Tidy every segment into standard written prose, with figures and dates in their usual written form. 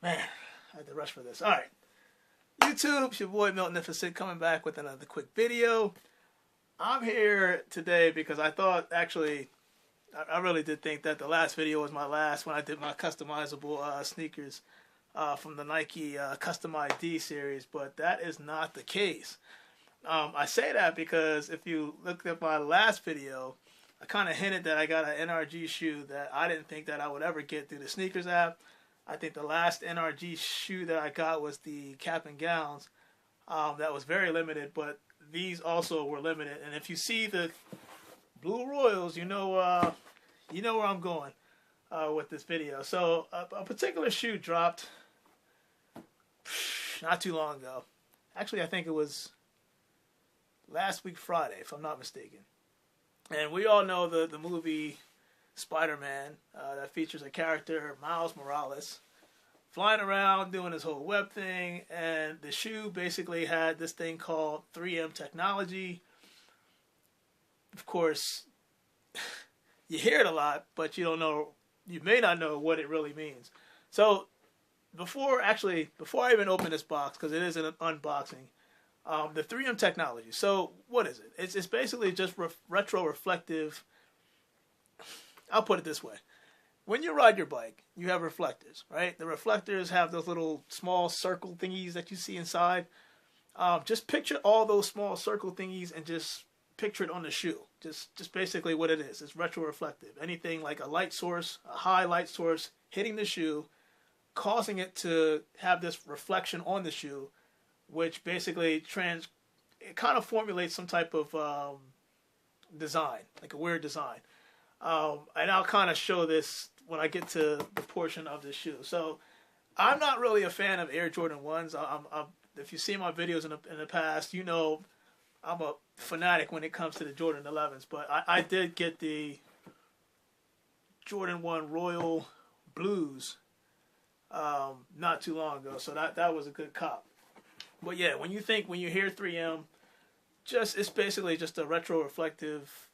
Man, I had to rush for this. All right. YouTube, it's your boy Miltonificent coming back with another quick video. I'm here today because I thought, actually, I really did think that the last video was my last when I did my customizable sneakers from the Nike Custom ID series, but that is not the case. I say that because if you looked at my last video, I kind of hinted that I got an NRG shoe that I didn't think that I would ever get through the sneakers app. I think the last NRG shoe that I got was the Cap and Gowns. That was very limited, but these also were limited. And if you see the Blue Royals, you know where I'm going with this video. So a particular shoe dropped not too long ago. Actually, I think it was last week Friday, if I'm not mistaken. And we all know the movie Spiderman that features a character, Miles Morales, flying around doing his whole web thing, and the shoe basically had this thing called 3M technology. Of course, you hear it a lot, but you may not know what it really means. So before I even open this box, because it is an unboxing, the 3M technology. So what is it? It's basically just retro-reflective. I'll put it this way. When you ride your bike, you have reflectors, right? The reflectors have those little small circle thingies that you see inside. Just picture all those small circle thingies and just picture it on the shoe. Just basically what it is. It's retro-reflective. Anything like a light source, a high light source hitting the shoe, causing it to have this reflection on the shoe, which basically it kind of formulates some type of design, like a weird design. And I'll kind of show this when I get to the portion of the shoe. So I'm not really a fan of Air Jordan 1s. If you see my videos in the past, you know I'm a fanatic when it comes to the Jordan 11s. But I did get the Jordan 1 Royal Blues not too long ago. So that was a good cop. But yeah, when you hear 3M, it's basically just a retro-reflective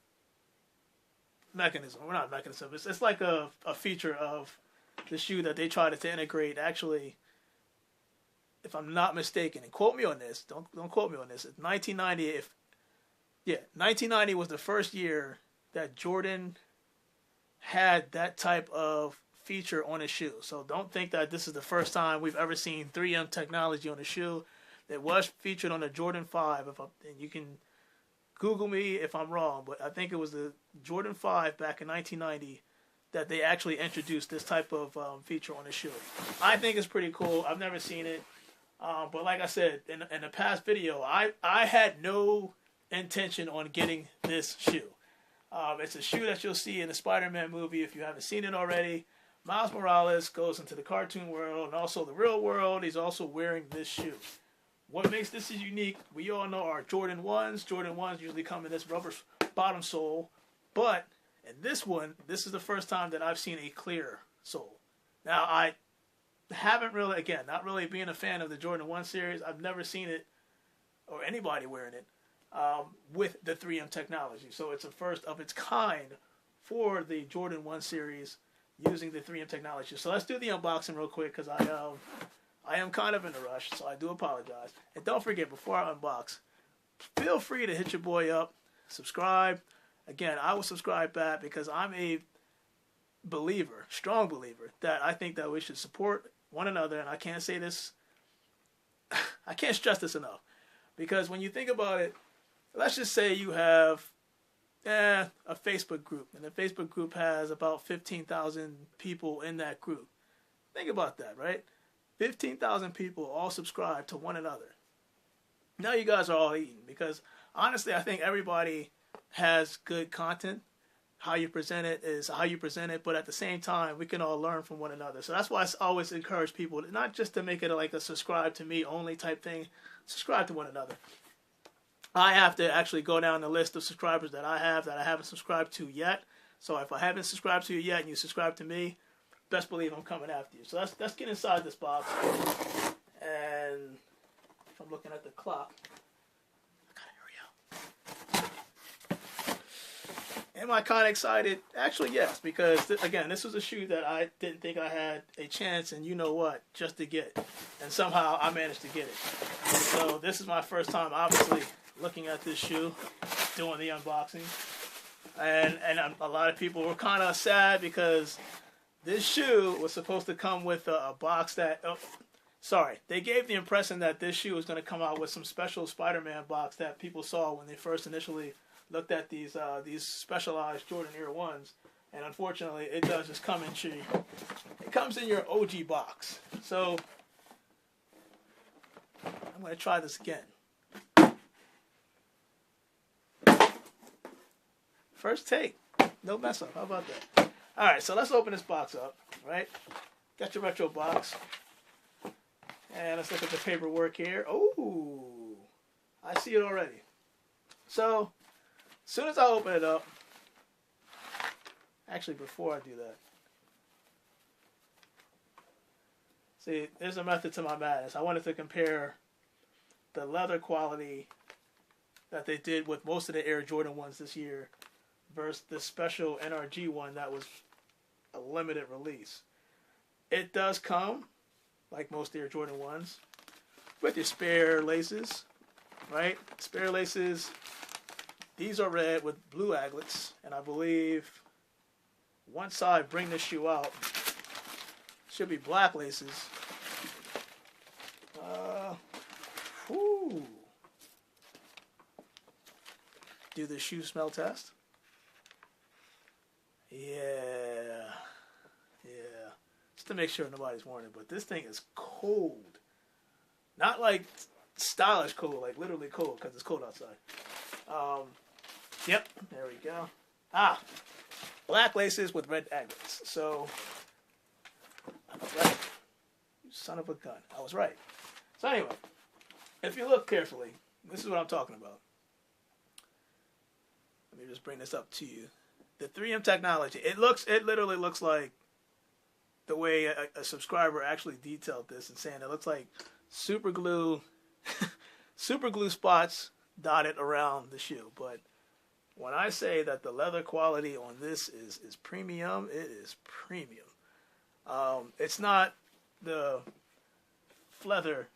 mechanism. Well, not mechanism. It's like a feature of the shoe that they tried to integrate. Actually, if I'm not mistaken, and quote me on this, don't quote me on this. It's 1990. 1990 was the first year that Jordan had that type of feature on his shoe. So don't think that this is the first time we've ever seen 3M technology on a shoe. It was featured on the Jordan 5. And you can Google me if I'm wrong, but I think it was the Jordan 5 back in 1990 that they actually introduced this type of feature on the shoe. I think it's pretty cool. I've never seen it. But like I said, in the past video, I had no intention on getting this shoe. It's a shoe that you'll see in the Spider-Man movie if you haven't seen it already. Miles Morales goes into the cartoon world and also the real world. He's also wearing this shoe. What makes this unique, we all know our Jordan 1s. Jordan 1s usually come in this rubber bottom sole. But in this one, this is the first time that I've seen a clear sole. Now, I haven't really, again, not really being a fan of the Jordan 1 series, I've never seen it, or anybody wearing it, with the 3M technology. So it's a first of its kind for the Jordan 1 series using the 3M technology. So let's do the unboxing real quick because I am kind of in a rush, so I do apologize. And don't forget, before I unbox, feel free to hit your boy up, subscribe. Again, I will subscribe back because I'm a believer, strong believer, that I think that we should support one another. And I can't say this, I can't stress this enough. Because when you think about it, let's just say you have a Facebook group, and the Facebook group has about 15,000 people in that group. Think about that, right? 15,000 people all subscribe to one another. Now you guys are all eating because honestly, I think everybody has good content. How you present it is how you present it, but at the same time, we can all learn from one another. So that's why I always encourage people, not just to make it like a subscribe to me only type thing, subscribe to one another. I have to actually go down the list of subscribers that I haven't subscribed to yet. So if I haven't subscribed to you yet and you subscribe to me, best believe I'm coming after you. So let's get inside this box. And if I'm looking at the clock, I gotta hurry up. Am I kind of excited? Actually, yes, because again, this was a shoe that I didn't think I had a chance, and you know what, just to get, and somehow I managed to get it. So this is my first time, obviously, looking at this shoe, doing the unboxing, and a lot of people were kind of sad because this shoe was supposed to come with a box that. Oh, sorry, they gave the impression that this shoe was going to come out with some special Spider-Man box that people saw when they first initially looked at these specialized Jordan Air 1s, and unfortunately it does just come in it comes in your OG box. So I'm going to try this again. First take, no mess up. How about that? All right, so let's open this box up, right? Got your retro box. And let's look at the paperwork here. Oh, I see it already. So as soon as I open it up, actually before I do that, see, there's a method to my madness. I wanted to compare the leather quality that they did with most of the Air Jordan 1s this year versus the special NRG one that was a limited release. It does come, like most Air Jordan 1s, with your spare laces, right? Spare laces. These are red with blue aglets, and I believe once I bring this shoe out, should be black laces. Do the shoe smell test. Yeah. Just to make sure nobody's worn it, but this thing is cold. Not like stylish cold, like literally cold, because it's cold outside. Yep, there we go. Black laces with red aglets. So, I was right. You son of a gun. I was right. So anyway, if you look carefully, this is what I'm talking about. Let me just bring this up to you. The 3M technology. It literally looks like the way a subscriber actually detailed this and saying it looks like super glue spots dotted around the shoe. But when I say that the leather quality on this is premium, it is premium. It's not the leather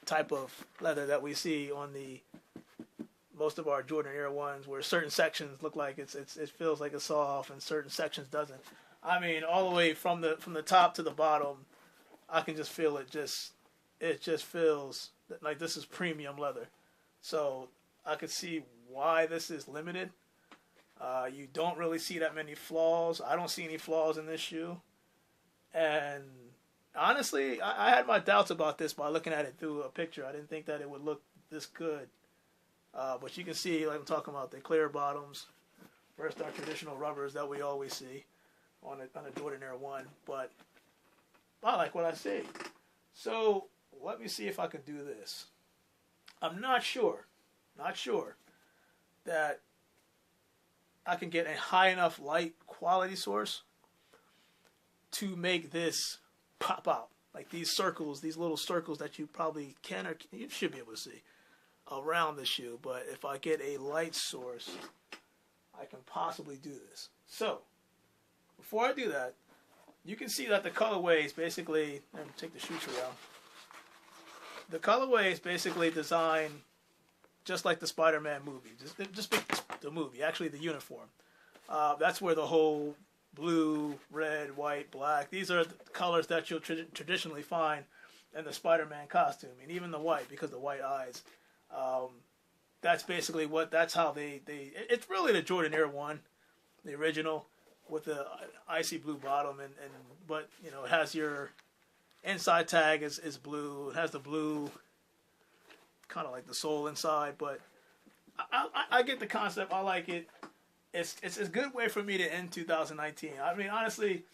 type of leather that we see on most of our Jordan Air 1s, where certain sections look like it feels like it's soft and certain sections doesn't. I mean, all the way from the top to the bottom, I can just feel it just feels like this is premium leather. So I could see why this is limited. You don't really see that many flaws. I don't see any flaws in this shoe. And honestly, I had my doubts about this by looking at it through a picture. I didn't think that it would look this good. But you can see, like I'm talking about, the clear bottoms versus our traditional rubbers that we always see on a Jordan Air 1. But I like what I see. So let me see if I can do this. I'm not sure that I can get a high enough light quality source to make this pop out. Like these circles, these little circles that you probably can or you should be able to see around the shoe. But if I get a light source, I can possibly do this. So before I do that, you can see that the colorway is basically, let me take the shoe tree out. The colorway is basically designed just like the Spider-Man movie, just the movie, actually the uniform. That's where the whole blue, red, white, black, these are the colors that you'll traditionally find in the Spider-Man costume, and even the white, because the white eyes. That's basically that's how it's really the Jordan Air 1, the original, with the icy blue bottom, but you know, it has your inside tag is blue. It has the blue, kind of like the sole inside, but I get the concept. I like it. It's a good way for me to end 2019. I mean, honestly,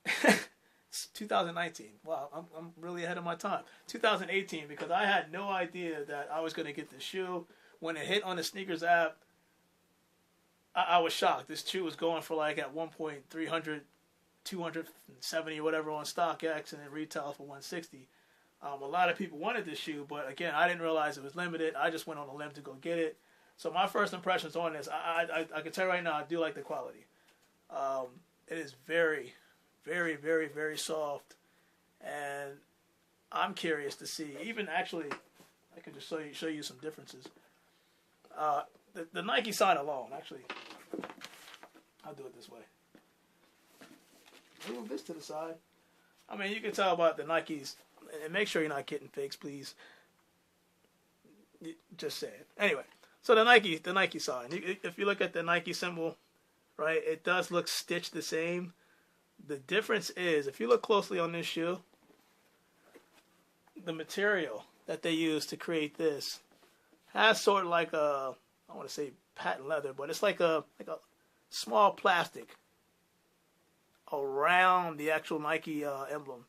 it's 2019. Wow, I'm really ahead of my time. 2018, because I had no idea that I was going to get this shoe. When it hit on the sneakers app, I was shocked. This shoe was going for like at one point 300, 270 or whatever on StockX, and it retailed for 160. A lot of people wanted this shoe, but again, I didn't realize it was limited. I just went on a limb to go get it. So my first impressions on this, I can tell you right now, I do like the quality. It is very, very, very, very soft, and I'm curious to see. Even actually, I can just show you some differences. The Nike sign alone, actually, I'll do it this way. Move this to the side. I mean, you can tell about the Nikes, and make sure you're not getting fakes, please. Just say it. Anyway, so the Nike sign. If you look at the Nike symbol, right, it does look stitched the same. The difference is, if you look closely on this shoe, the material that they use to create this has sort of like a, I want to say patent leather, but it's like a small plastic around the actual Nike emblem.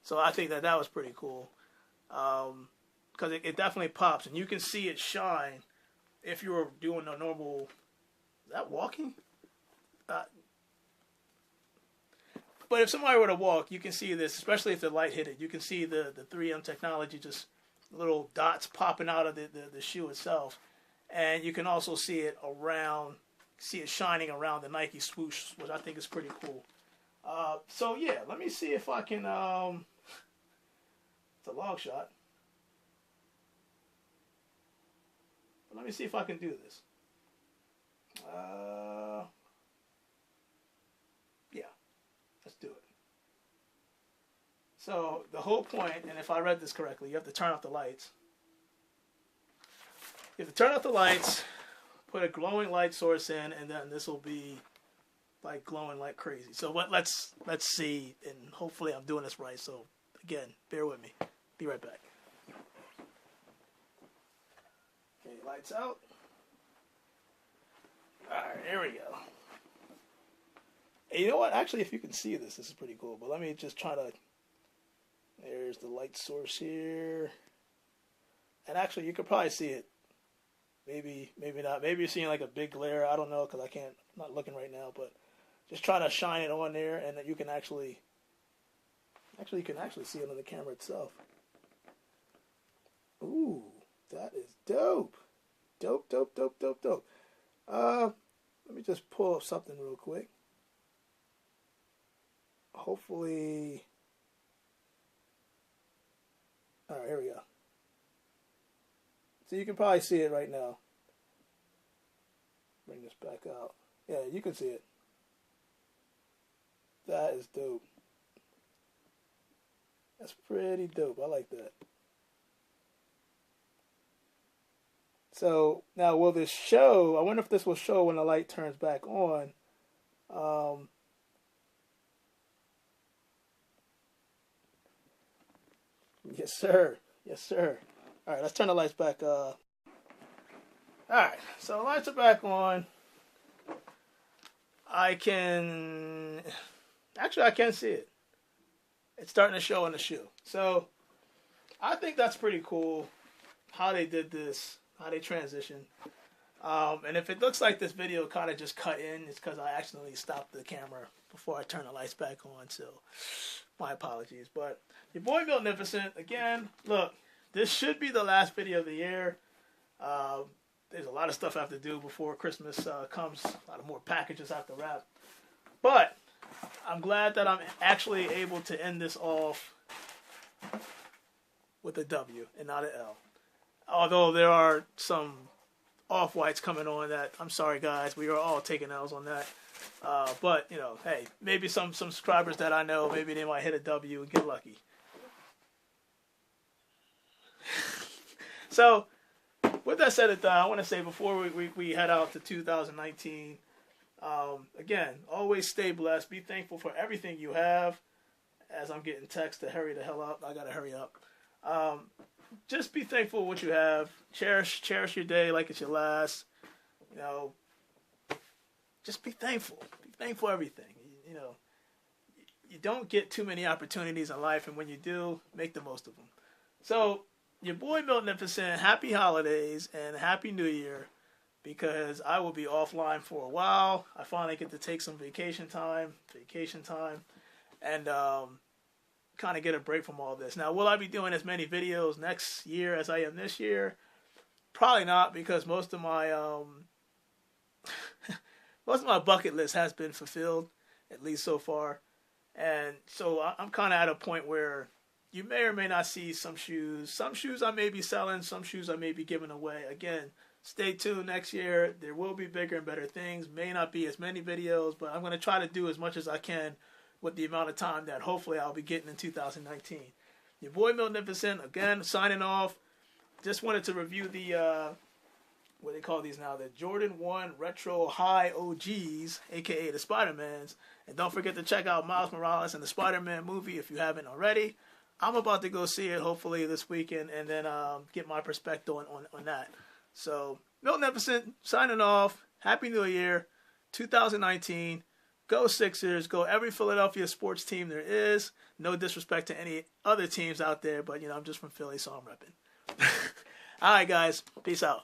So I think that was pretty cool, because it definitely pops, and you can see it shine if you were doing a normal. Is that walking? But if somebody were to walk, you can see this, especially if the light hit it. You can see the 3M technology, just little dots popping out of the shoe itself. And you can also see it shining around the Nike swoosh, which I think is pretty cool. So yeah, let me see if I can, it's a long shot. But let me see if I can do this. Yeah, let's do it. So the whole point, and if I read this correctly, you have to turn off the lights. You have to turn off the lights, put a glowing light source in, and then this will be like glowing like crazy. So let's see, and hopefully I'm doing this right. So again, bear with me. Be right back. Okay, lights out. All right, here we go. Hey, you know what? Actually, if you can see this is pretty cool. But let me just try to. There's the light source here. And actually, you could probably see it. Maybe not. Maybe you're seeing like a big glare. I don't know, because I'm not looking right now. But just try to shine it on there, and then you can actually you can actually see it on the camera itself. Ooh, that is dope. Dope. Let me just pull up something real quick. Hopefully. All right, here we go. So you can probably see it right now. Bring this back out. Yeah, you can see it. That is dope. That's pretty dope. I like that. So now, will this show? I wonder if this will show when the light turns back on. Yes, sir. Yes, sir. All right, let's turn the lights back. All right, so the lights are back on. I can see it. It's starting to show in the shoe. So I think that's pretty cool how they did this, how they transitioned. And if it looks like this video kind of just cut in, it's because I accidentally stopped the camera before I turned the lights back on. So my apologies. But your boy Miltnificent, again, look, this should be the last video of the year. There's a lot of stuff I have to do before Christmas comes. A lot of more packages I have to wrap. But I'm glad that I'm actually able to end this off with a W and not an L. Although there are some off-whites coming on that, I'm sorry guys, we are all taking L's on that. But, you know, hey, maybe some subscribers that I know, maybe they might hit a W and get lucky. So, with that said and done, I want to say before we head out to 2019, again, always stay blessed. Be thankful for everything you have. As I'm getting text to hurry the hell up, I got to hurry up. Just be thankful for what you have. Cherish your day like it's your last. You know, just be thankful. Be thankful for everything. You know, you don't get too many opportunities in life, and when you do, make the most of them. So, your boy Miltnificent, happy holidays and happy New Year, because I will be offline for a while. I finally get to take some vacation time, and kind of get a break from all this. Now, will I be doing as many videos next year as I am this year? Probably not, because most of my most of my bucket list has been fulfilled, at least so far. And so I'm kind of at a point where you may or may not see some shoes. Some shoes I may be selling, some shoes I may be giving away. Again, stay tuned next year. There will be bigger and better things. May not be as many videos, but I'm going to try to do as much as I can with the amount of time that hopefully I'll be getting in 2019. Your boy Magnificent, again, signing off. Just wanted to review the, what they call these now, the Jordan 1 Retro High OGs, a.k.a. the Spidermans. And don't forget to check out Miles Morales and the Spider-Man movie if you haven't already. I'm about to go see it hopefully this weekend and then get my perspective on that. So, Magnificent, signing off. Happy New Year, 2019. Go Sixers. Go every Philadelphia sports team there is. No disrespect to any other teams out there, but, I'm just from Philly, so I'm repping. All right, guys. Peace out.